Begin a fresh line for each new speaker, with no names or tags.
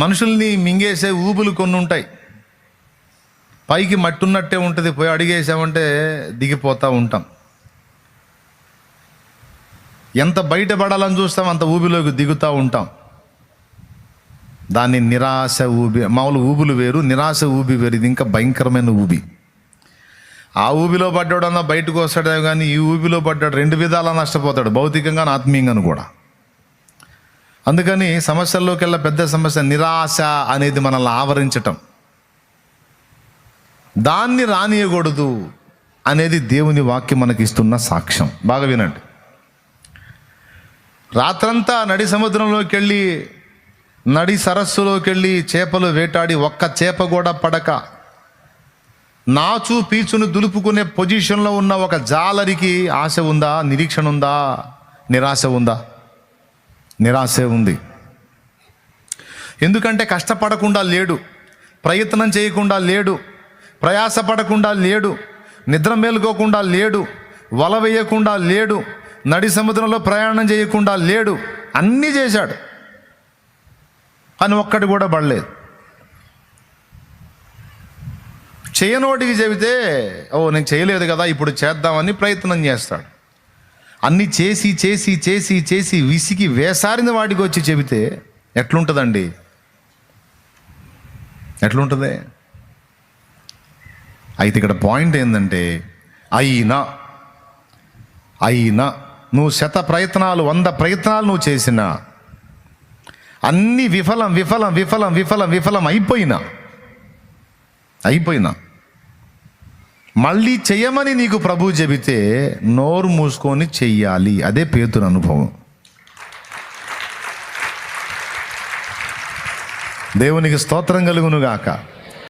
మనుషుల్ని మింగేసే ఊబులు కొన్ని ఉంటాయి. పైకి మట్టి ఉన్నట్టే ఉంటుంది, పోయి అడిగేసామంటే దిగిపోతూ ఉంటాం. ఎంత బయటపడాలని చూస్తాం అంత ఊబిలోకి దిగుతూ ఉంటాం. దాన్ని నిరాశ ఊబి. మామూలు ఊబులు వేరు, నిరాశ ఊబి వేరు. ఇది ఇంకా భయంకరమైన ఊబి. ఆ ఊబిలో పడ్డాడన్నా బయటకు వస్తాడే కానీ ఈ ఊబిలో పడ్డాడు 2 విధాలా నష్టపోతాడు, భౌతికంగా ఆత్మీయంగాను కూడా. అందుకని సమస్యల్లోకెల్లా పెద్ద సమస్య నిరాశ అనేది మనల్ని ఆవరించటం. దాన్ని రానియకూడదు అనేది దేవుని వాక్యం మనకి ఇస్తున్న సాక్ష్యం. బాగా వినండి. రాత్రంతా నడి సముద్రంలోకి వెళ్ళి, నడి సరస్సులోకి వెళ్ళి చేపలు వేటాడి ఒక్క చేప కూడా పడక నాచు పీచును దులుపుకునే పొజిషన్లో ఉన్న ఒక జాలరికి ఆశ ఉందా? నిరీక్షణ ఉందా? నిరాశ ఉందా? నిరాశే ఉంది. ఎందుకంటే కష్టపడకుండా లేడు, ప్రయత్నం చేయకుండా లేడు, ప్రయాసపడకుండా లేడు, నిద్ర మేలుకోకుండా లేడు, వల వేయకుండా లేడు, నడి సముద్రంలో ప్రయాణం చేయకుండా లేడు. అన్నీ చేశాడు అని ఒక్కటి కూడా పడలేదు. చేయనోటికి చెబితే ఓ నేను చేయలేదు కదా ఇప్పుడు చేద్దామని ప్రయత్నం చేస్తాడు. అన్నీ చేసి చేసి చేసి చేసి విసిగి వేసారిన వాడికి వచ్చి చెబితే ఎట్లుంటుందండి? ఎట్లుంటుంది? అయితే ఇక్కడ పాయింట్ ఏంటంటే అయినా నువ్వు 100 ప్రయత్నాలు 100 ప్రయత్నాలు నువ్వు చేసినా అన్నీ విఫలం విఫలం విఫలం విఫలం విఫలం అయిపోయినా మళ్ళీ చెయ్యమని నీకు ప్రభువు చెబితే నోరు మూసుకొని చెయ్యాలి. అదే పేతురు అనుభవం. దేవునికి స్తోత్రం కలుగునుగాక.